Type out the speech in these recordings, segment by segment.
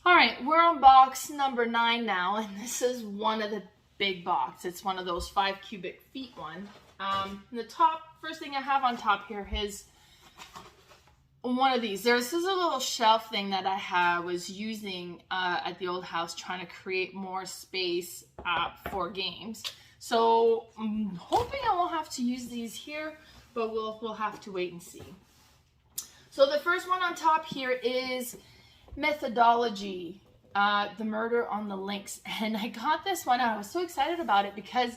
All right, we're on box number 9 now, and this is one of the big box. It's one of those 5 cubic feet one. The top, first thing I have on top here is one of these. This is a little shelf thing that I was using at the old house, trying to create more space for games. So I'm hoping I won't have to use these here, but we'll have to wait and see. So the first one on top here is Methodology, the Murder on the Links. And I got this one, I was so excited about it because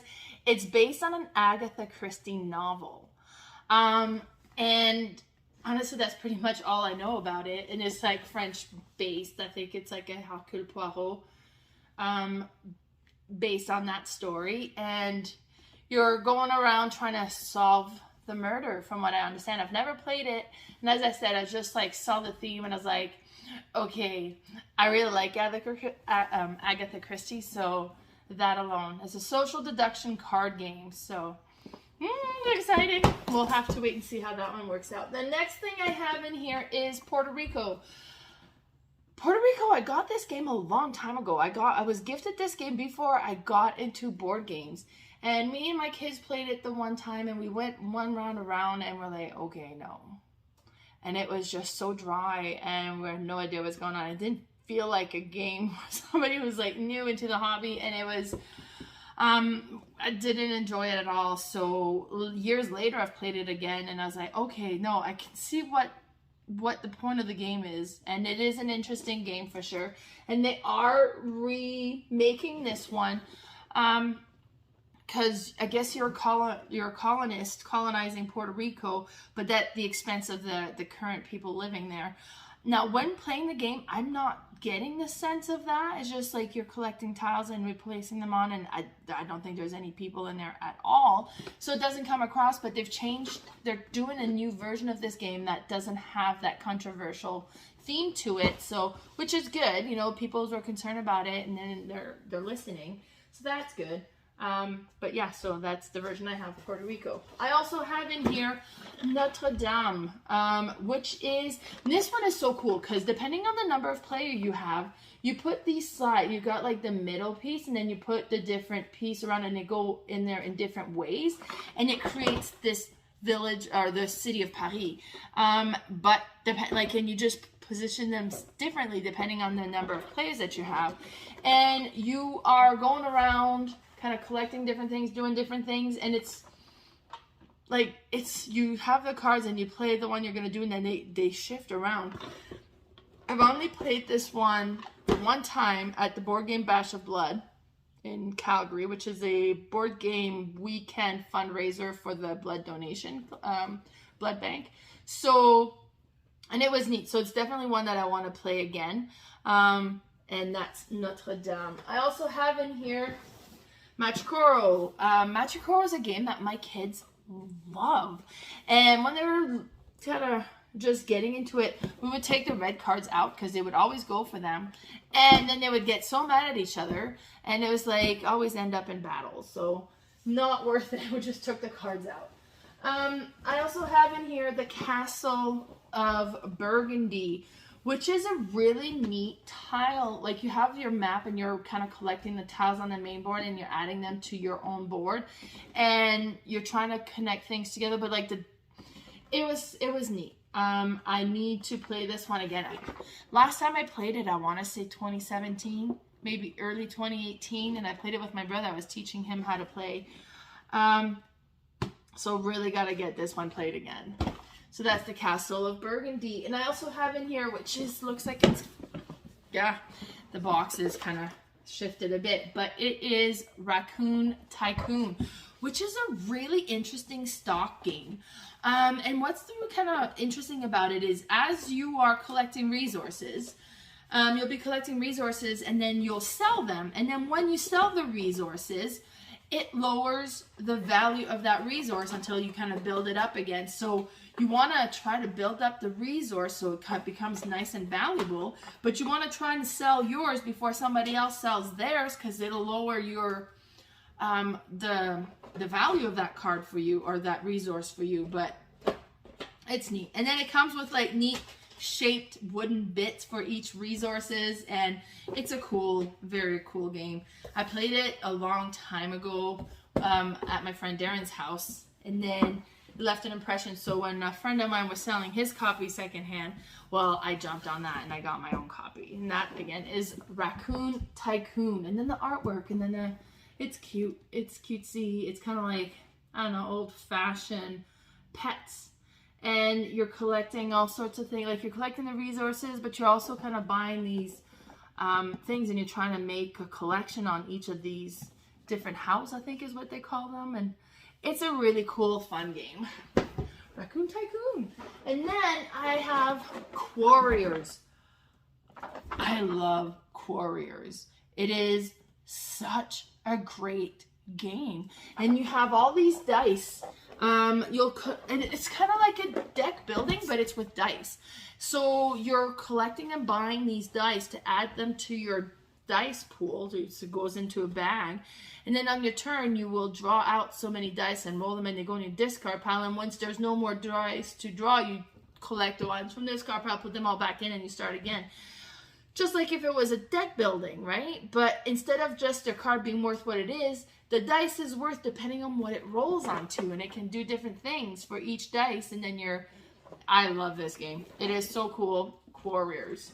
it's based on an Agatha Christie novel. And honestly, that's pretty much all I know about it. And it's like French based. I think it's like a Hercule Poirot based on that story. And you're going around trying to solve the murder, from what I understand. I've never played it. And as I said, I just like saw the theme and I was like, okay, I really like Agatha Christie, so that alone. It's a social deduction card game, so exciting. We'll have to wait and see how that one works out. The next thing I have in here is Puerto Rico. Puerto Rico, I got this game a long time ago. I was gifted this game before I got into board games. And me and my kids played it the one time, and we went one round around, and we're like, okay, no. And it was just so dry, and we had no idea what's going on. It didn't feel like a game where somebody was like new into the hobby, and it was, I didn't enjoy it at all. So years later, I've played it again, and I was like, okay, no, I can see what the point of the game is, and it is an interesting game for sure. And they are remaking this one, because I guess you're a colonist colonizing Puerto Rico, but at the expense of the current people living there. Now, when playing the game, I'm not getting the sense of that. It's just like you're collecting tiles and replacing them on, and I don't think there's any people in there at all. So it doesn't come across, but they've changed. They're doing a new version of this game that doesn't have that controversial theme to it, so which is good. You know, people were concerned about it, and then they're listening, so that's good. But yeah, so that's the version I have for Puerto Rico. I also have in here Notre Dame, which is, this one is so cool because depending on the number of player you have, you put these side, you got like the middle piece, and then you put the different piece around, and they go in there in different ways, and it creates this village, or the city of Paris. But and you just position them differently depending on the number of players that you have, and you are going around kind of collecting different things, doing different things, and it's like, you have the cards and you play the one you're going to do, and then they shift around. I've only played this one time at the Board Game Bash of Blood in Calgary, which is a board game weekend fundraiser for the blood donation, blood bank. So, and it was neat. So it's definitely one that I want to play again. And that's Notre Dame. I also have in here Machikoro. Machikoro is a game that my kids love. And when they were kind of just getting into it, we would take the red cards out because they would always go for them. And then they would get so mad at each other. And it was like, always end up in battles. So not worth it. We just took the cards out. I also have in here the Castle of Burgundy, which is a really neat tile. Like, you have your map and you're kind of collecting the tiles on the main board and you're adding them to your own board, and you're trying to connect things together. But like it was neat. I need to play this one again. Last time I played it, I want to say 2017, maybe early 2018, and I played it with my brother. I was teaching him how to play. So really got to get this one played again. So that's the Castle of Burgundy. And I also have in here, which looks like it's, yeah, the box is kind of shifted a bit, but it is Raccoon Tycoon, which is a really interesting stock game. And what's kind of interesting about it is, as you are collecting resources, you'll be collecting resources and then you'll sell them. And then when you sell the resources, it lowers the value of that resource until you kind of build it up again. So you want to try to build up the resource so it becomes nice and valuable, but you want to try and sell yours before somebody else sells theirs, because it'll lower your the value of that card for you, or that resource for you. But it's neat. And then it comes with like neat shaped wooden bits for each resources, and it's a cool, very cool game. I played it a long time ago at my friend Darren's house, and then it left an impression. So when a friend of mine was selling his copy secondhand, well, I jumped on that and I got my own copy. And that again is Raccoon Tycoon, and then the artwork, and then it's cute, it's cutesy, it's kind of like, I don't know, old-fashioned pets. And you're collecting all sorts of things, like you're collecting the resources, but you're also kind of buying these things, and you're trying to make a collection on each of these different houses, I think is what they call them. And it's a really cool, fun game. Raccoon Tycoon. And then I have Quarriors. I love Quarriors. It is such a great game. And you have all these dice. And it's kind of like a deck building, but it's with dice. So you're collecting and buying these dice to add them to your dice pool. So it goes into a bag. And then on your turn, you will draw out so many dice and roll them, and they go in your discard pile. And once there's no more dice to draw, you collect the ones from the discard pile, put them all back in, and you start again. Just like if it was a deck building, right? But instead of just a card being worth what it is, the dice is worth depending on what it rolls onto, and it can do different things for each dice. And then I love this game. It is so cool. Quarriors.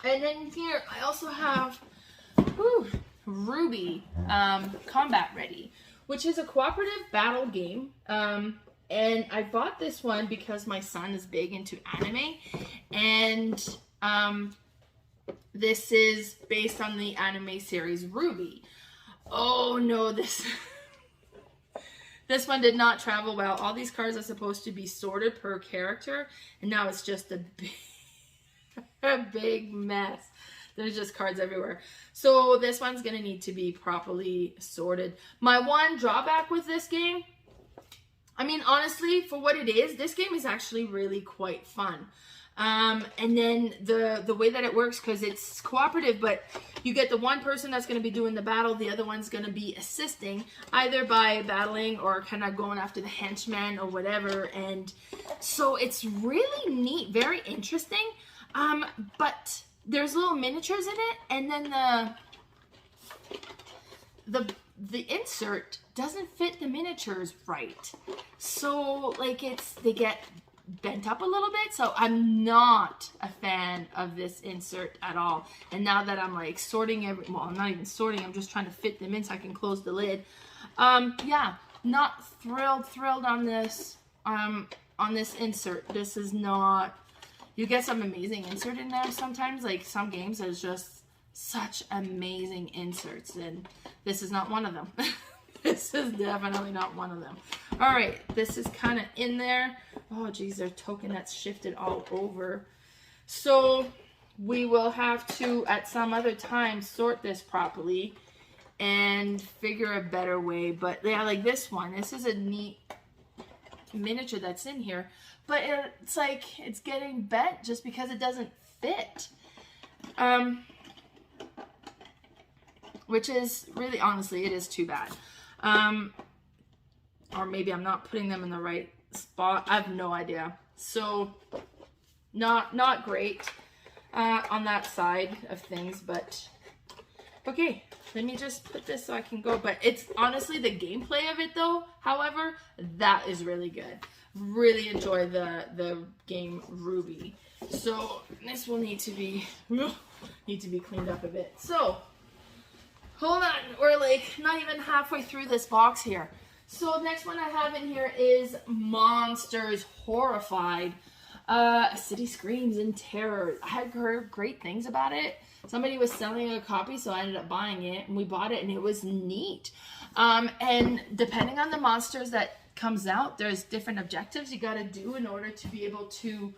And then here I also have Ruby, Combat Ready, which is a cooperative battle game. And I bought this one because my son is big into anime, and this is based on the anime series Ruby. Oh no, this one did not travel well. All these cards are supposed to be sorted per character, and now it's just a big mess. There's just cards everywhere. So this one's gonna need to be properly sorted. My one drawback with this game, I mean, honestly, for what it is, this game is actually really quite fun. And then the way that it works, because it's cooperative, but you get the one person that's going to be doing the battle, the other one's going to be assisting, either by battling or kind of going after the henchman or whatever. And so it's really neat, very interesting. But there's little miniatures in it, and then the insert doesn't fit the miniatures right. So like they get bent up a little bit, so I'm not a fan of this insert at all. And now that I'm like sorting well, I'm not even sorting, I'm just trying to fit them in so I can close the lid. Yeah, not thrilled on this insert. This is not, you get some amazing insert in there sometimes, like some games there's just such amazing inserts, and this is not one of them. This is definitely not one of them. All right, this is kind of in there. Oh, geez, their token that's shifted all over. So we will have to, at some other time, sort this properly and figure a better way. But yeah, like this one, this is a neat miniature that's in here. But it's like, it's getting bent just because it doesn't fit. Which is really, honestly, it is too bad. Or maybe I'm not putting them in the right spot. I have no idea. So not great on that side of things, but okay, let me just put this so I can go. But it's honestly the gameplay of it though, however, that is really good. Really enjoy the game Ruby. So this will need to be cleaned up a bit. So hold on, we're like not even halfway through this box here. So next one I have in here is Monsters Horrified. City Screams in Terror. I had heard great things about it. Somebody was selling a copy, so I ended up buying it, and we bought it, and it was neat. And depending on the monsters that comes out, there's different objectives you got to do in order to be able to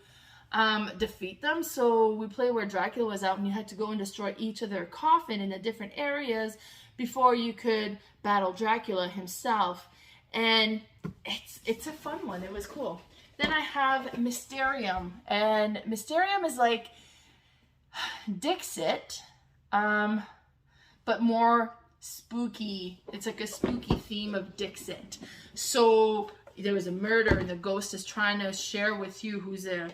defeat them. So we play where Dracula was out, and you had to go and destroy each of their coffin in the different areas before you could battle Dracula himself. And it's a fun one. It was cool. Then I have Mysterium, and Mysterium is like Dixit, but more spooky. It's like a spooky theme of Dixit. So there was a murder, and the ghost is trying to share with you who's a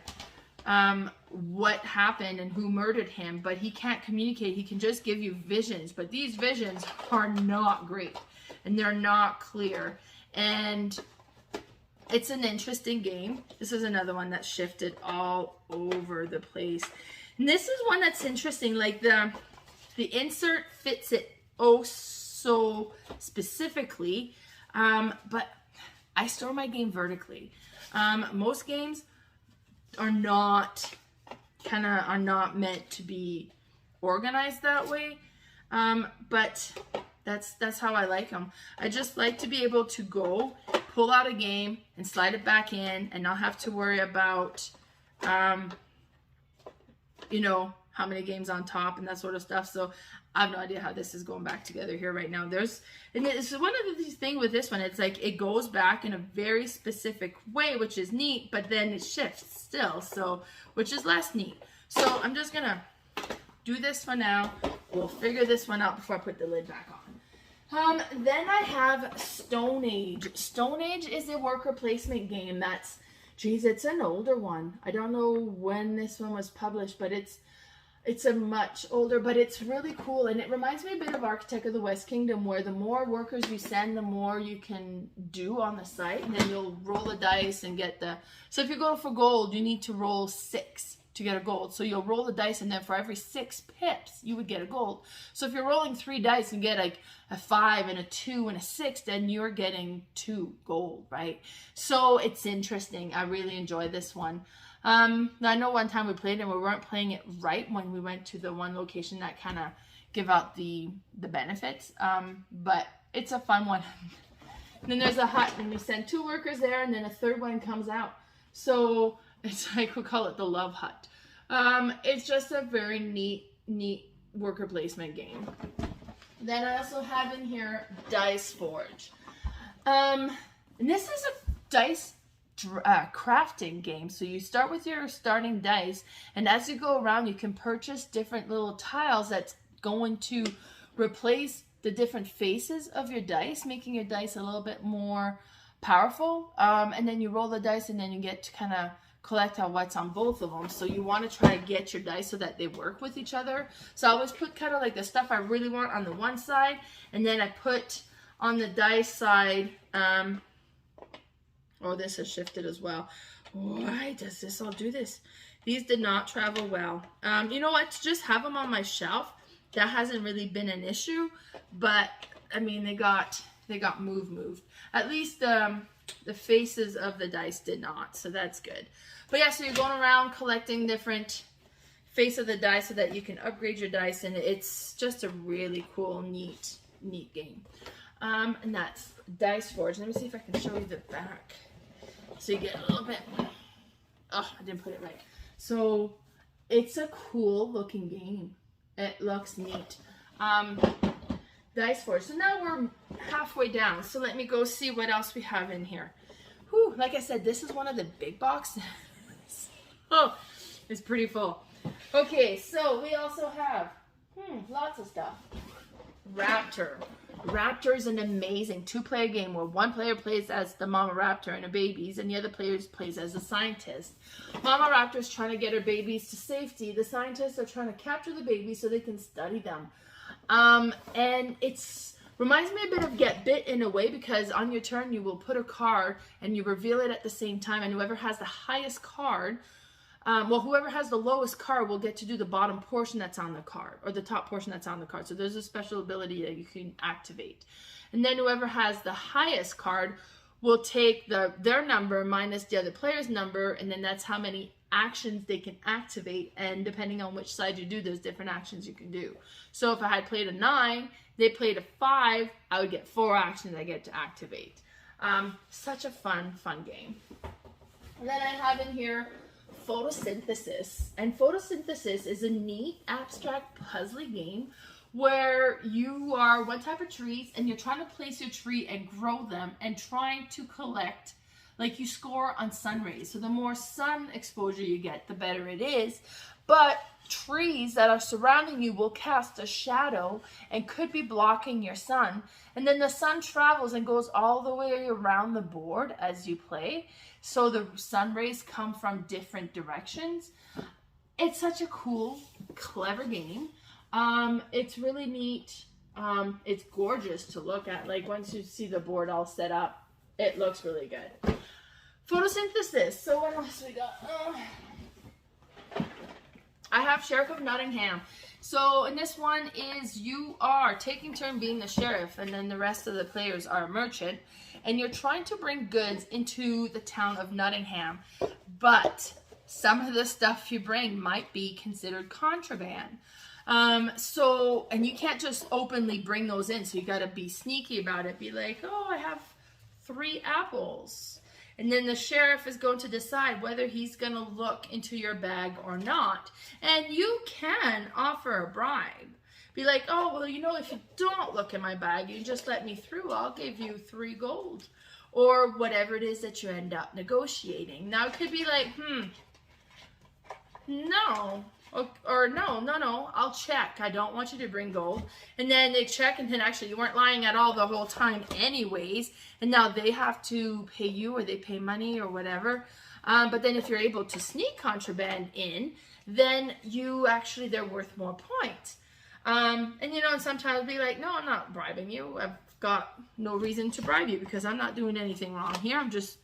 what happened and who murdered him, but he can't communicate. He can just give you visions, but these visions are not great and they're not clear. And it's an interesting game. This is another one that shifted all over the place. And this is one that's interesting. Like the insert fits it oh so specifically, but I store my game vertically. Most games are not meant to be organized that way, but that's how I like them. I just like to be able to go pull out a game and slide it back in and not have to worry about you know, how many games on top and that sort of stuff. So I have no idea how this is going back together here right now. And it's one of these things with this one, it's like it goes back in a very specific way, which is neat, but then it shifts still, so which is less neat. So I'm just gonna do this for now. We'll figure this one out before I put the lid back on. Then I have Stone Age. Stone Age is a worker placement game that's, geez, it's an older one. I don't know when this one was published, but it's a much older, but it's really cool. And it reminds me a bit of Architect of the West Kingdom, where the more workers you send, the more you can do on the site. And then you'll roll a dice and get so if you go for gold, you need to roll 6 to get a gold. So you'll roll the dice, and then for every 6 pips, you would get a gold. So if you're rolling 3 dice and get like a 5 and a 2 and a 6, then you're getting 2 gold, right? So it's interesting. I really enjoy this one. I know one time we played and we weren't playing it right when we went to the one location that kind of give out the benefits. But it's a fun one. And then there's a hut, and we send 2 workers there, and then a 3rd one comes out. So it's like, we call it the love hut. It's just a very neat worker placement game. Then I also have in here Dice Forge. And this is a dice crafting game. So you start with your starting dice, and as you go around, you can purchase different little tiles that's going to replace the different faces of your dice, making your dice a little bit more powerful. And then you roll the dice, and then you get to kind of collect on what's on both of them. So you want to try to get your dice so that they work with each other. So I always put kind of like the stuff I really want on the one side, and then I put on the dice side, oh, this has shifted as well. Why does this all do this? These did not travel well. You know what? To just have them on my shelf, that hasn't really been an issue. But I mean, they got moved. At least the faces of the dice did not, so that's good. But yeah, so you're going around collecting different face of the dice so that you can upgrade your dice, and it's just a really cool, neat game. And that's Dice Forge. Let me see if I can show you the back, so you get a little bit. Oh, I didn't put it right. So it's a cool looking game. It looks neat. Dice Forge. So now we're halfway down. So let me go see what else we have in here. Whew, like I said, this is one of the big boxes. Oh, it's pretty full. Okay, so we also have lots of stuff. Raptor. Raptor is an amazing 2-player game where one player plays as the mama raptor and her babies, and the other player plays as a scientist. Mama raptor is trying to get her babies to safety. The scientists are trying to capture the babies so they can study them. And it's reminds me a bit of Get Bit in a way, because on your turn you will put a card and you reveal it at the same time, and whoever has the highest card, whoever has the lowest card will get to do the bottom portion that's on the card, or the top portion that's on the card. So there's a special ability that you can activate. And then whoever has the highest card will take their number minus the other player's number, and then that's how many actions they can activate. And depending on which side you do, there's different actions you can do. So if I had played a 9, they played a 5, I would get 4 actions I get to activate. Such a fun game. And then I have in here Photosynthesis. And Photosynthesis is a neat abstract puzzly game where you are one type of trees and you're trying to place your tree and grow them and trying to collect, like you score on sun rays. So the more sun exposure you get, the better it is. But trees that are surrounding you will cast a shadow and could be blocking your sun. And then the sun travels and goes all the way around the board as you play. so the sun rays come from different directions. It's such a cool, clever game. It's really neat. It's gorgeous to look at. Like, once you see the board all set up, it looks really good. Photosynthesis. So what else we got? I have Sheriff of Nottingham. So in this one is you are taking turn being the sheriff, and then the rest of the players are a merchant, and you're trying to bring goods into the town of Nottingham, but some of the stuff you bring might be considered contraband. And you can't just openly bring those in, so you got to be sneaky about it. Be like, oh, I have 3 apples. And then the sheriff is going to decide whether he's going to look into your bag or not. And you can offer a bribe. Be like, oh, well, you know, if you don't look in my bag, you just let me through, I'll give you 3 gold. Or whatever it is that you end up negotiating. Now, it could be like, no. Or no, I'll check. I don't want you to bring gold. And then they check, and then actually you weren't lying at all the whole time anyways. And now they have to pay you, or they pay money or whatever. But then if you're able to sneak contraband in, then they're worth more points. And you know, and sometimes it'll be like, no, I'm not bribing you. I've got no reason to bribe you because I'm not doing anything wrong here. I'm just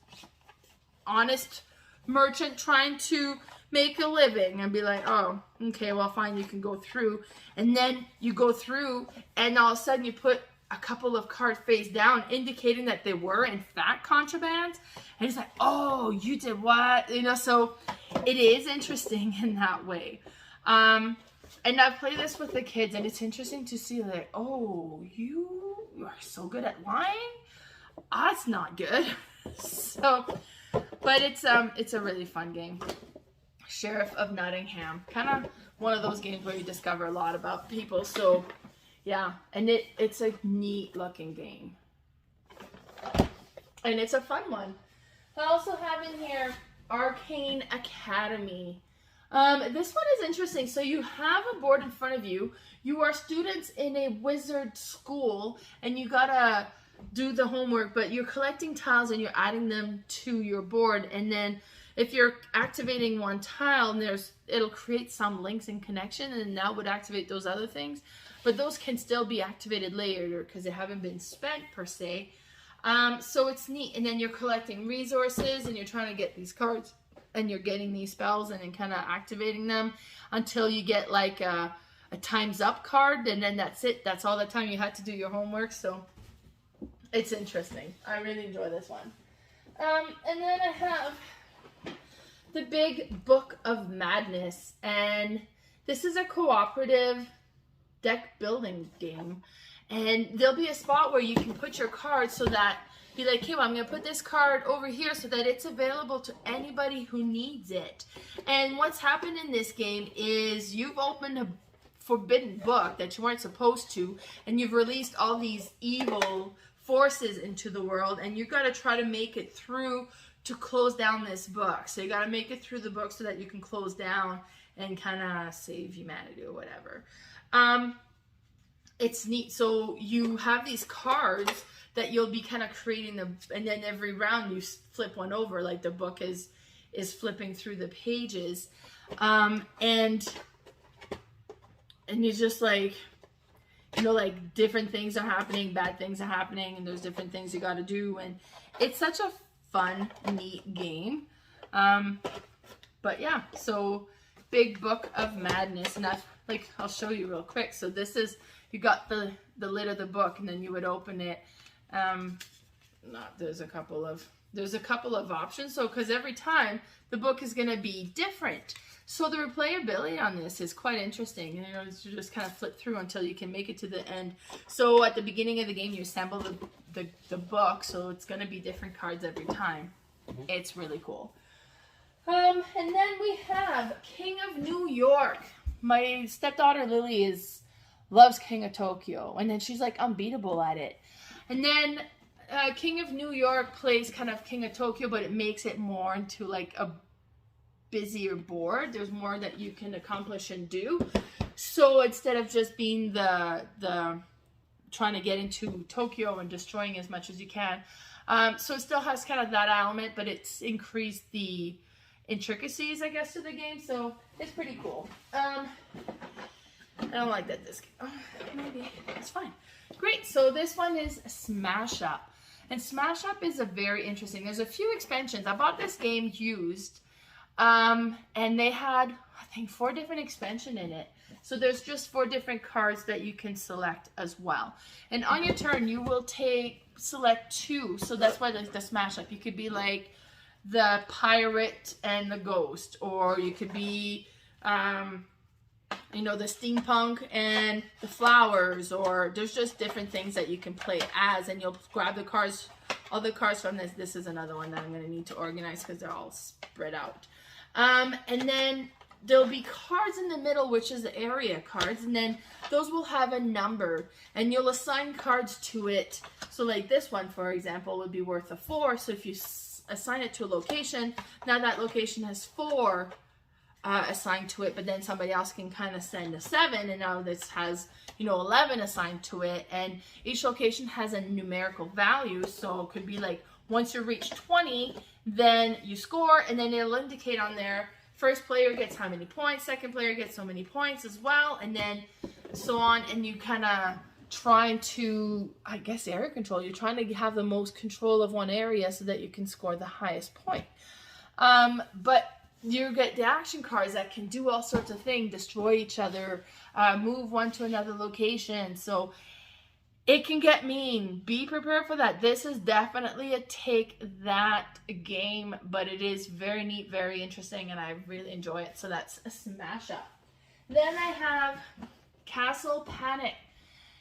honest merchant trying to make a living. And be like, oh, okay, well, fine, you can go through. And then you go through, and all of a sudden you put a couple of cards face down, indicating that they were in fact contraband. And it's like, oh, you did what? You know, so it is interesting in that way. And I've played this with the kids, and it's interesting to see, like, oh, you are so good at lying? That's not good. So, but it's a really fun game. Sheriff of Nottingham. Kind of one of those games where you discover a lot about people. So, yeah. And it's a neat looking game. And it's a fun one. I also have in here Arcane Academy. This one is interesting. So you have a board in front of you. You are students in a wizard school, and you gotta do the homework, but you're collecting tiles and you're adding them to your board. And then if you're activating one tile, and it'll create some links in connection, and that would activate those other things. But those can still be activated later because they haven't been spent per se. So it's neat. And then you're collecting resources, and you're trying to get these cards, and you're getting these spells, and then kind of activating them until you get like a time's up card, and then that's it. That's all the time you had to do your homework. So it's interesting. I really enjoy this one. And then I have the Big Book of Madness, and this is a cooperative deck building game. And there'll be a spot where you can put your cards so that, be like, okay, well, I'm going to put this card over here so that it's available to anybody who needs it. And what's happened in this game is you've opened a forbidden book that you weren't supposed to, and you've released all these evil forces into the world, and you've got to try to make it through to close down this book. So you got to make it through the book so that you can close down and kind of save humanity or whatever. It's neat. So you have these cards that you'll be kind of creating them, and then every round you flip one over, like the book is flipping through the pages, and you're just like, you know, like different things are happening, bad things are happening, and there's different things you got to do, and it's such a fun, neat game. But yeah, so Big Book of Madness, and that's like, I'll show you real quick. So this is, you got the lid of the book, and then you would open it. There's a couple of options. So, because every time the book is going to be different. So the replayability on this is quite interesting. You know, you just kind of flip through until you can make it to the end. So at the beginning of the game, you assemble the book, so it's going to be different cards every time. It's really cool. And then we have King of New York. My stepdaughter Lily loves King of Tokyo, and then she's like unbeatable at it. And then King of New York plays kind of King of Tokyo, but it makes it more into like a busier board. There's more that you can accomplish and do. So instead of just being the trying to get into Tokyo and destroying as much as you can, So it still has kind of that element, but it's increased the intricacies, I guess, to the game. So it's pretty cool. I don't like that this game. Maybe it's fine. Great. So this one is Smash Up. And Smash Up is a very interesting. There's a few expansions. I bought this game used. And they had, I think, 4 different expansions in it. So there's just 4 different cards that you can select as well. And on your turn, you will select 2. So that's why the Smash Up. You could be like the pirate and the ghost, or you could be, you know, the steampunk and the flowers, or there's just different things that you can play as, and you'll grab the cards, all the cards from this. This is another one that I'm going to need to organize because they're all spread out. And then there'll be cards in the middle, which is the area cards, and then those will have a number, and you'll assign cards to it. So like this one, for example, would be worth a 4. So if you assign it to a location, now that location has 4 assigned to it, but then somebody else can kind of send a 7, and now this has, you know, 11 assigned to it, and each location has a numerical value. So it could be like, once you reach 20, then you score, and then it'll indicate on there, first player gets how many points, second player gets so many points as well, and then so on. And you kind of trying to, I guess, area control. You're trying to have the most control of one area so that you can score the highest point. But you get the action cards that can do all sorts of things, destroy each other, move one to another location. So it can get mean. Be prepared for that. This is definitely a take that game, but it is very neat, very interesting, and I really enjoy it. So that's a Smash Up. Then I have Castle Panic.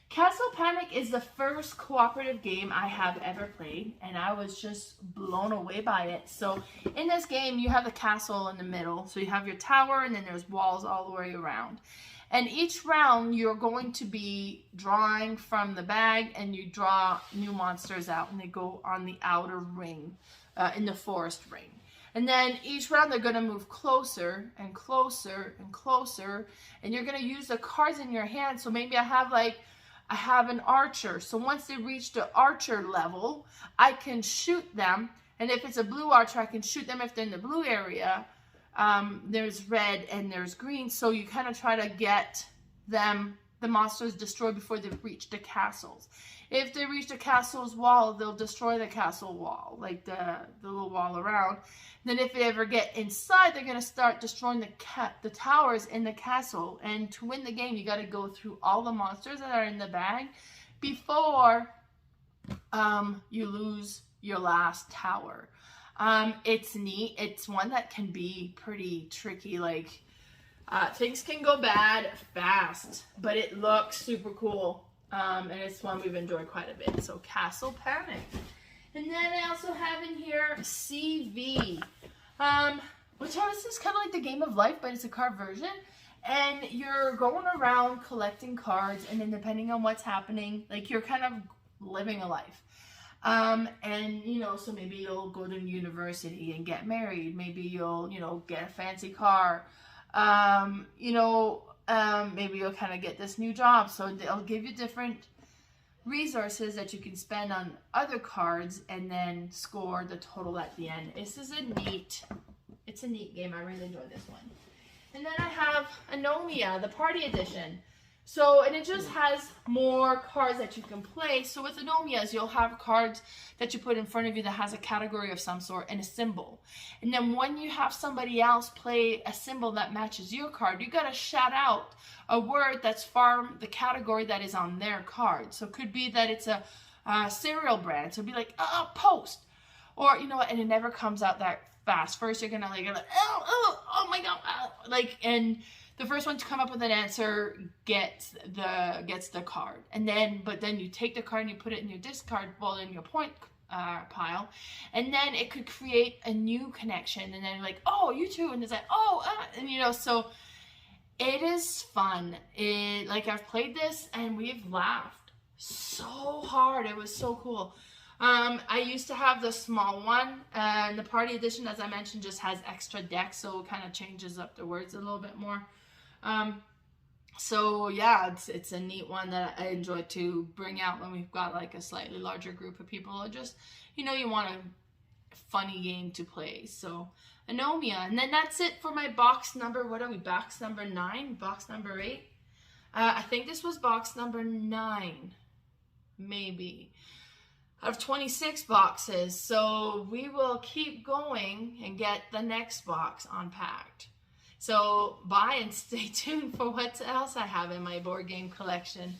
Castle Panic is the first cooperative game I have ever played, and I was just blown away by it. So in this game, you have the castle in the middle. So you have your tower, and then there's walls all the way around. And each round, you're going to be drawing from the bag, and you draw new monsters out, and they go on the outer ring, in the forest ring. And then each round, they're going to move closer and closer and closer, and you're going to use the cards in your hand. So maybe I have an archer. So once they reach the archer level, I can shoot them. And if it's a blue archer, I can shoot them if they're in the blue area. There's red and there's green. So you kind of try to get them, the monsters, destroyed before they reach the castles. If they reach the castle's wall, they'll destroy the castle wall, like the little wall around. Then if they ever get inside, they're going to start destroying the towers in the castle. And to win the game, you got to go through all the monsters that are in the bag before you lose your last tower. It's neat. It's one that can be pretty tricky. Like, things can go bad fast, but it looks super cool. And it's one we've enjoyed quite a bit. So Castle Panic. And then I also have in here CV, which is kind of like the Game of Life, but it's a card version. And you're going around collecting cards, and then depending on what's happening, like, you're kind of living a life. And, you know, so maybe you'll go to university and get married. Maybe you'll, you know, get a fancy car. You know, maybe you'll kind of get this new job. So they'll give you different resources that you can spend on other cards and then score the total at the end. It's a neat game. I really enjoyed this one. And then I have Anomia, the party edition. So, and it just has more cards that you can play. So with Anomias, you'll have cards that you put in front of you that has a category of some sort and a symbol. And then when you have somebody else play a symbol that matches your card, you got to shout out a word that's from the category that is on their card. So it could be that it's a cereal brand. So it'd be like, Post. Or, you know, and it never comes out that fast. First, you're going to like, oh my God. Like, and the first one to come up with an answer gets the card. And then, but then you take the card and you put it in your discard, well, in your point pile. And then it could create a new connection. And then you're like, oh, you too. And it's like, and you know, so it is fun. Like, I've played this and we've laughed so hard. It was so cool. I used to have the small one, and the party edition, as I mentioned, just has extra decks, so it kind of changes up the words a little bit more. So yeah, it's a neat one that I enjoy to bring out when we've got like a slightly larger group of people, or just, you know, you want a funny game to play. So Anomia. And then that's it for my box number, what are we, box number 9, box number 8? I think this was box number 9, maybe, out of 26 boxes. So we will keep going and get the next box unpacked. So bye and stay tuned for what else I have in my board game collection.